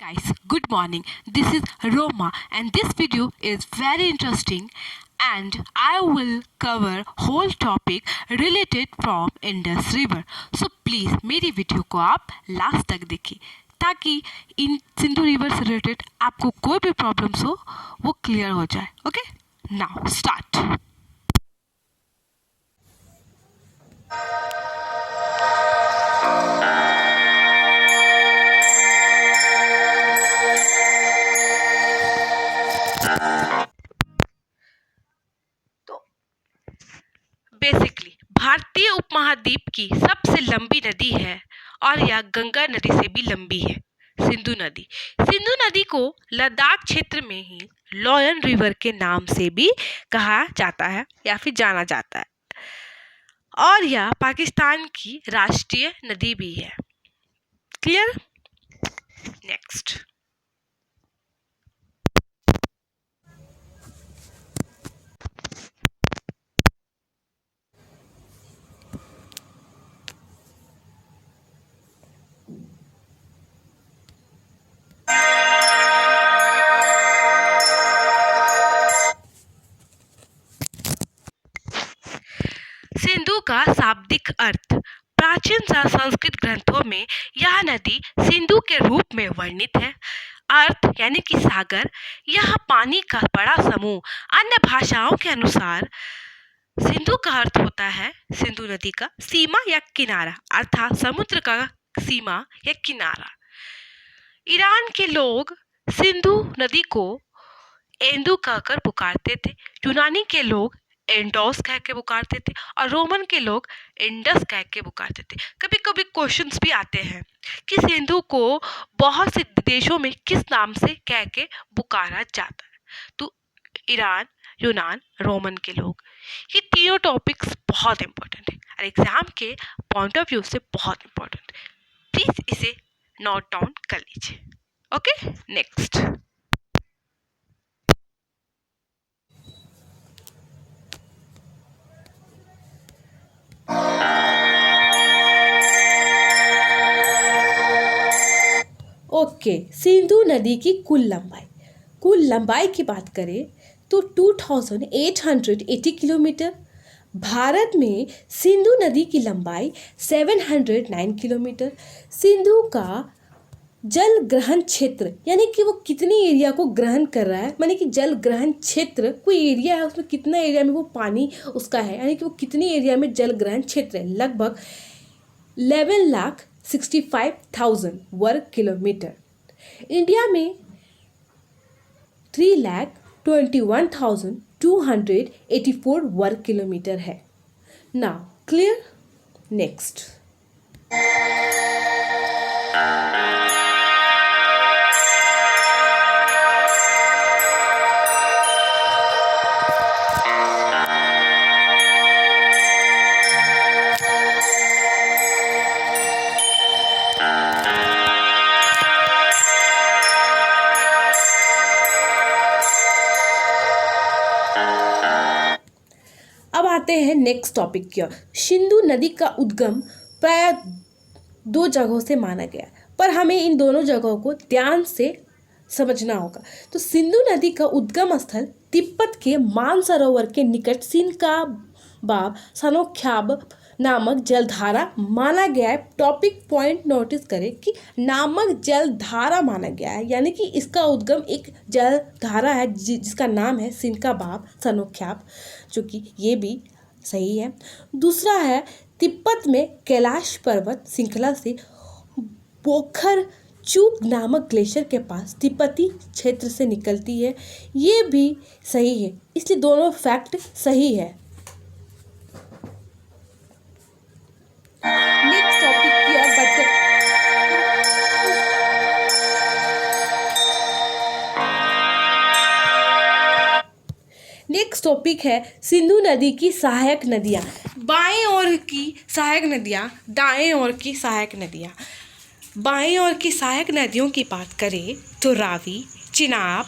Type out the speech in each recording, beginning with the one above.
guys, good morning. This is Roma and this video is very interesting and I will cover whole topic related from Indus River. So please मेरी video को आप last तक देखिए ताकि इन Sindhu river से related आपको कोई भी प्रॉब्लम्स हो वो क्लियर हो जाए. Okay, now start. बेसिकली भारतीय उपमहाद्वीप की सबसे लंबी नदी है और यह गंगा नदी से भी लंबी है. सिंधु नदी. सिंधु नदी को लद्दाख क्षेत्र में ही लॉयन रिवर के नाम से भी कहा जाता है या फिर जाना जाता है और यह पाकिस्तान की राष्ट्रीय नदी भी है. क्लियर? नेक्स्ट. सिंधु का शाब्दिक अर्थ. प्राचीन संस्कृत ग्रंथों में यह नदी सिंधु के रूप में वर्णित है. अर्थ यानी कि सागर. यह पानी का बड़ा समूह. अन्य भाषाओं के अनुसार सिंधु का अर्थ होता है सिंधु नदी का सीमा या किनारा, अर्थात समुद्र का सीमा या किनारा. ईरान के लोग सिंधु नदी को एंदू कहकर पुकारते थे. यूनानी के लोग एंडोस कह के पुकारते थे और रोमन के लोग इंडस कह के पुकारते थे. कभी कभी क्वेश्चंस भी आते हैं कि सिंधु को बहुत से देशों में किस नाम से कह के पुकारा जाता है. तो ईरान, यूनान, रोमन के लोग, ये तीनों टॉपिक्स बहुत इंपॉर्टेंट है और एग्जाम के पॉइंट ऑफ व्यू से बहुत इंपॉर्टेंट है. प्लीज इसे नोट डाउन कर लीजिए. Okay, next. ओके, सिंधु नदी की कुल लंबाई की बात करें तो 2880 किलोमीटर. भारत में सिंधु नदी की लंबाई 709 किलोमीटर. सिंधु का जल ग्रहण क्षेत्र यानी कि वो कितनी एरिया को ग्रहण कर रहा है, माने कि जल ग्रहण क्षेत्र कोई एरिया है उसमें कितना एरिया में वो पानी उसका है, यानी कि वो कितनी एरिया में जल ग्रहण क्षेत्र है. लगभग 11,65,000 वर्ग किलोमीटर. इंडिया में 3,21,284 वर्ग किलोमीटर है. Now clear? नेक्स्ट. अब आते हैं नेक्स्ट टॉपिक की ओर. सिंधु नदी का उद्गम प्राय 2 जगहों से माना गया, पर हमें इन दोनों जगहों को ध्यान से समझना होगा. तो सिंधु नदी का उद्गम स्थल तिब्बत के मानसरोवर के निकट सिनकाबाब सनोख्याब नामक जलधारा माना गया है. टॉपिक पॉइंट नोटिस करें कि नामक जलधारा माना गया है, यानी कि इसका उद्गम एक जलधारा है जिसका नाम है सिनकाबाब सनोख्याब, जो कि ये भी सही है. दूसरा है तिब्बत में कैलाश पर्वत श्रृंखला से बोखर चूक नामक ग्लेशियर के पास तिब्बती क्षेत्र से निकलती है. ये भी सही है, इसलिए दोनों फैक्ट सही है. नेक्स्ट टॉपिक की ओर बढ़ते नेक्स्ट टॉपिक है सिंधु नदी की सहायक नदियाँ. बाएं ओर की सहायक नदियाँ, दाएं ओर की सहायक नदियाँ. बाएं ओर की सहायक नदियों की बात करें तो रावी, चिनाब,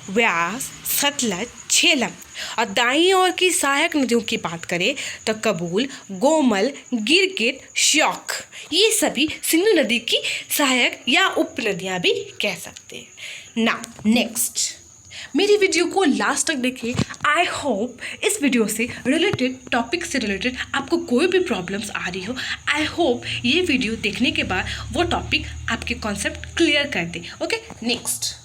व्यास, सतलज, झेलम. और दाईं ओर की सहायक नदियों की बात करें तो कबूल, गोमल, गिरगिट, श्योक, ये सभी सिंधु नदी की सहायक या उप नदियाँ भी कह सकते हैं। नाउ नेक्स्ट, मेरी वीडियो को लास्ट तक देखें। आई होप इस वीडियो से रिलेटेड, टॉपिक से रिलेटेड आपको कोई भी प्रॉब्लम्स आ रही हो, आई होप ये वीडियो देखने के बाद वो टॉपिक आपके कॉन्सेप्ट क्लियर कर दे। Okay, next.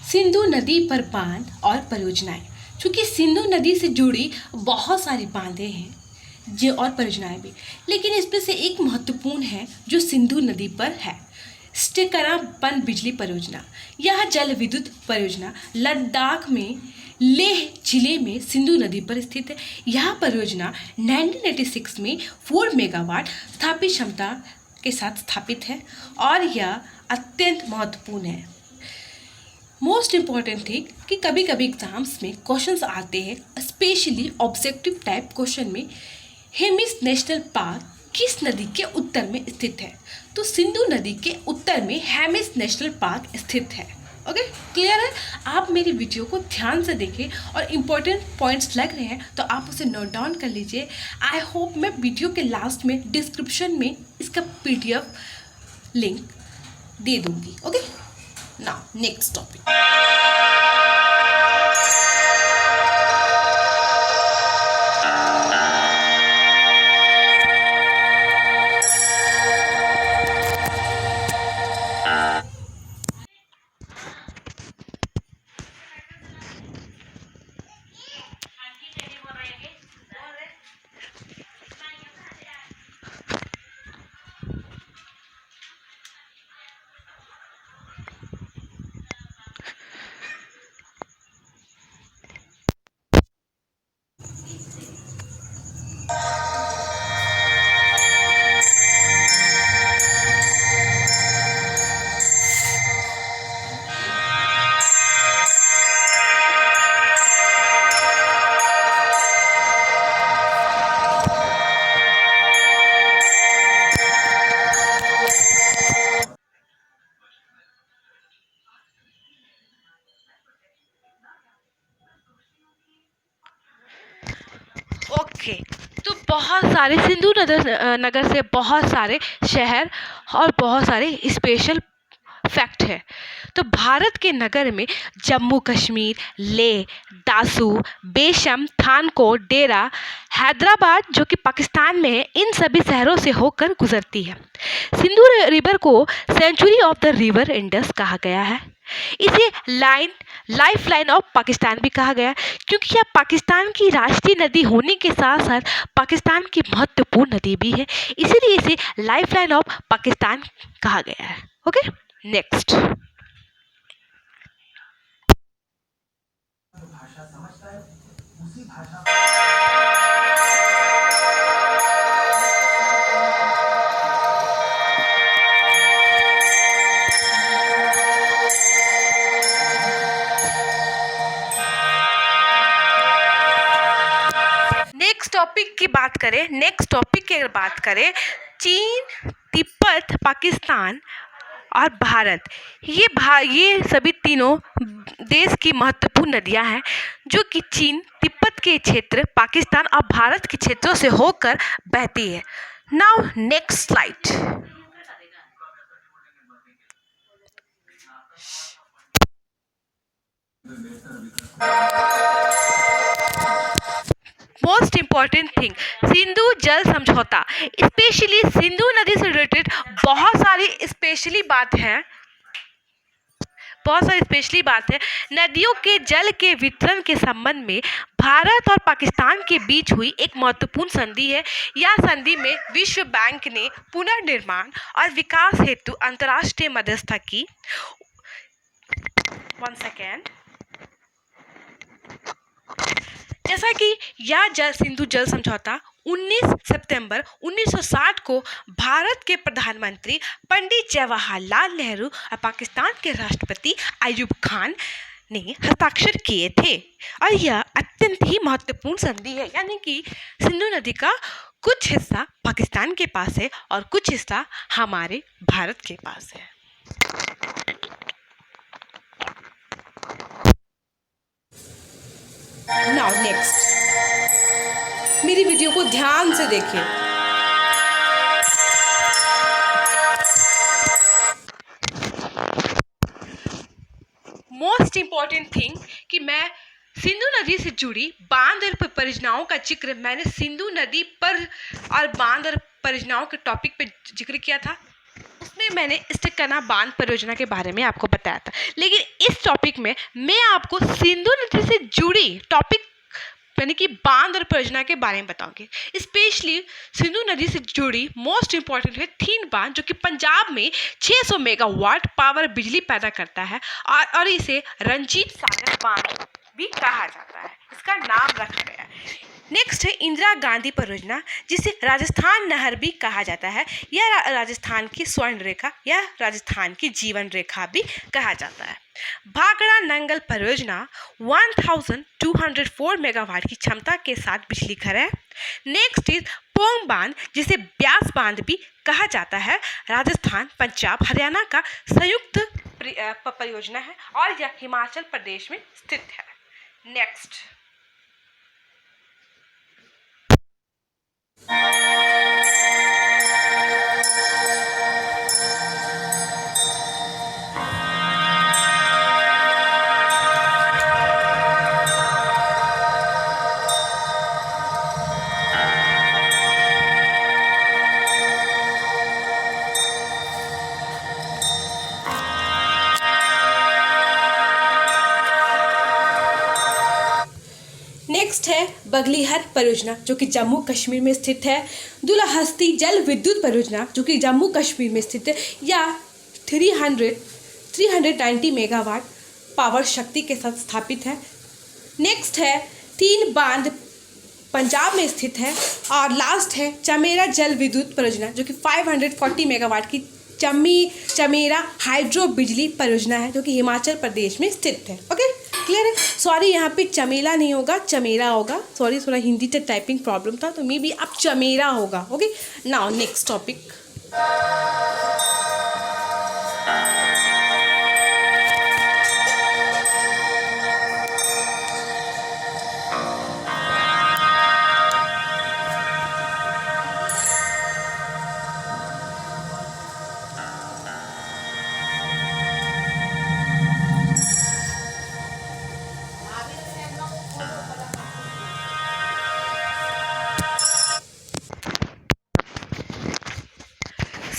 सिंधु नदी पर बांध और परियोजनाएं। चूँकि सिंधु नदी से जुड़ी बहुत सारी बांधें हैं जो और परियोजनाएं भी, लेकिन इसमें से एक महत्वपूर्ण है जो सिंधु नदी पर है, स्टेकरा पन बिजली परियोजना। यह जल विद्युत परियोजना लद्दाख में लेह जिले में सिंधु नदी पर स्थित है। यह परियोजना 1986 में 4 मेगावाट स्थापित क्षमता के साथ स्थापित है और यह अत्यंत महत्वपूर्ण है। मोस्ट इम्पॉर्टेंट थिंग कि कभी कभी एग्जाम्स में क्वेश्चंस आते हैं, स्पेशली ऑब्जेक्टिव टाइप क्वेश्चन में, हेमिस नेशनल पार्क किस नदी के उत्तर में स्थित है? तो सिंधु नदी के उत्तर में हेमिस नेशनल पार्क स्थित है। ओके, क्लियर है? आप मेरी वीडियो को ध्यान से देखें और इम्पोर्टेंट पॉइंट्स लग रहे हैं तो आप उसे नोट डाउन कर लीजिए। आई होप मैं वीडियो के लास्ट में डिस्क्रिप्शन में इसका PDF लिंक दे दूँगी। Okay, now next topic. Okay, तो बहुत सारे सिंधु नगर से बहुत सारे शहर और बहुत सारे स्पेशल फैक्ट है। तो भारत के नगर में जम्मू कश्मीर, लेह, दासू, बेशम, थानकोट, डेरा, हैदराबाद जो कि पाकिस्तान में है, इन सभी शहरों से होकर गुजरती है। सिंधु रिवर को century of the river Indus कहा गया है। इसे लाइफ लाइन ऑफ पाकिस्तान भी कहा गया क्योंकि यह पाकिस्तान की राष्ट्रीय नदी होने के साथ साथ पाकिस्तान की महत्वपूर्ण नदी भी है, इसीलिए इसे लाइफ लाइन ऑफ पाकिस्तान कहा गया है। Okay, next. नेक्स्ट टॉपिक की अगर बात करें, चीन, तिब्बत, पाकिस्तान और भारत, ये सभी तीनों देश की महत्वपूर्ण नदियां हैं जो कि चीन, तिब्बत के क्षेत्र, पाकिस्तान और भारत के क्षेत्रों से होकर बहती है। Now next slide. Most important thing, Sindhu जल समझौता, स्पेशली सिंधु नदी से रिलेटेड बहुत सारी स्पेशली बात है। नदियों के जल के वितरण के संबंध में भारत और पाकिस्तान के बीच हुई एक महत्वपूर्ण संधि है। यह संधि में विश्व बैंक ने पुनर्निर्माण और विकास हेतु अंतर्राष्ट्रीय मध्यस्थता की। 1 सेकेंड। जैसा कि यह सिंधु जल समझौता 19 सितंबर 1960 को भारत के प्रधानमंत्री पंडित जवाहरलाल नेहरू और पाकिस्तान के राष्ट्रपति अयूब खान ने हस्ताक्षर किए थे और यह अत्यंत ही महत्वपूर्ण संधि है, यानी कि सिंधु नदी का कुछ हिस्सा पाकिस्तान के पास है और कुछ हिस्सा हमारे भारत के पास है। नाउ नेक्स्ट, मेरी वीडियो को ध्यान से देखें। मोस्ट इम्पॉर्टेंट थिंग कि मैं सिंधु नदी से जुड़ी बांध और परियोजनाओं का जिक्र मैंने सिंधु नदी पर और बांध और परियोजनाओं के टॉपिक पे जिक्र किया था। उसमें मैंने इस्टिक्काना बांध परियोजना के बारे में आपको बताया था, लेकिन इस टॉपिक में मैं आपको सिंधु नदी से जुड़ी टॉपिक यानी कि बांध और परियोजना के बारे में बताऊंगी। स्पेशली सिंधु नदी से जुड़ी मोस्ट इम्पॉर्टेंट है थीन बांध, जो कि पंजाब में 600 मेगावाट पावर बिजली पैदा करता है और इसे रंजीत सागर बांध भी कहा जाता है, इसका नाम रखा गया है। नेक्स्ट है इंदिरा गांधी परियोजना, जिसे राजस्थान नहर भी कहा जाता है। यह राजस्थान की स्वर्ण रेखा या राजस्थान की जीवन रेखा भी कहा जाता है। भाखड़ा नंगल परियोजना 1204 मेगावाट की क्षमता के साथ बिजली घर है। नेक्स्ट इज पोंग बांध, जिसे ब्यास बांध भी कहा जाता है। राजस्थान, पंजाब, हरियाणा का संयुक्त परियोजना है और यह हिमाचल प्रदेश में स्थित है। नेक्स्ट नेक्स्ट है बगलीहर परियोजना, जो कि जम्मू कश्मीर में स्थित है। दुलहस्ती जल विद्युत परियोजना, जो कि जम्मू कश्मीर में स्थित है, या 390 मेगावाट पावर शक्ति के साथ स्थापित है। नेक्स्ट है तीन बांध, पंजाब में स्थित है। और लास्ट है चमेरा जल विद्युत परियोजना, जो कि 540 मेगावाट की चमेरा हाइड्रो बिजली परियोजना है, जो कि हिमाचल प्रदेश में स्थित है। ओके, क्लियर है? सॉरी, यहाँ पे चमेला नहीं होगा, चमेरा होगा। सॉरी, थोड़ा हिंदी से टाइपिंग प्रॉब्लम था, तो मे बी अब चमेरा होगा। Okay, now next topic.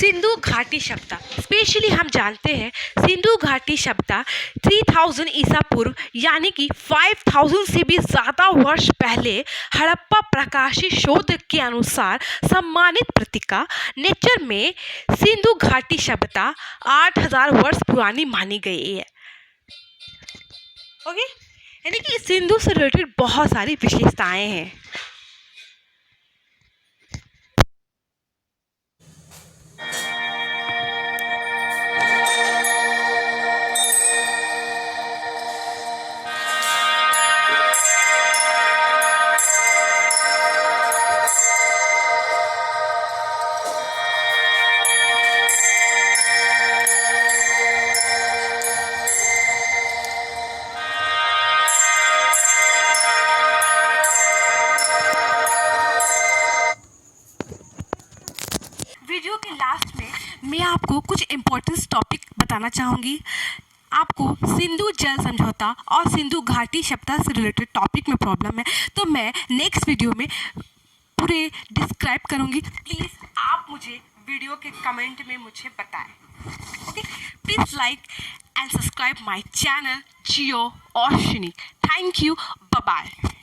Sindhu घाटी सभ्यता, स्पेशली हम जानते हैं सिंधु घाटी सभ्यता 3000 ईसा पूर्व यानी कि 5000 से भी ज़्यादा वर्ष पहले हड़प्पा प्रकाशित शोध के अनुसार सम्मानित पत्रिका नेचर में सिंधु घाटी सभ्यता 8000 वर्ष पुरानी मानी गई है। ओके, यानी कि सिंधु से रिलेटेड बहुत सारी विशेषताएं हैं। वीडियो के लास्ट में मैं आपको कुछ इम्पोर्टेंट टॉपिक बताना चाहूँगी। आपको सिंधु जल समझौता और सिंधु घाटी सभ्यता से रिलेटेड टॉपिक में प्रॉब्लम है, तो मैं नेक्स्ट वीडियो में पूरे डिस्क्राइब करूँगी। प्लीज़ आप मुझे वीडियो के कमेंट में मुझे बताएं। Okay, please like and subscribe my channel जियो और शिनी। Thank you, bye bye.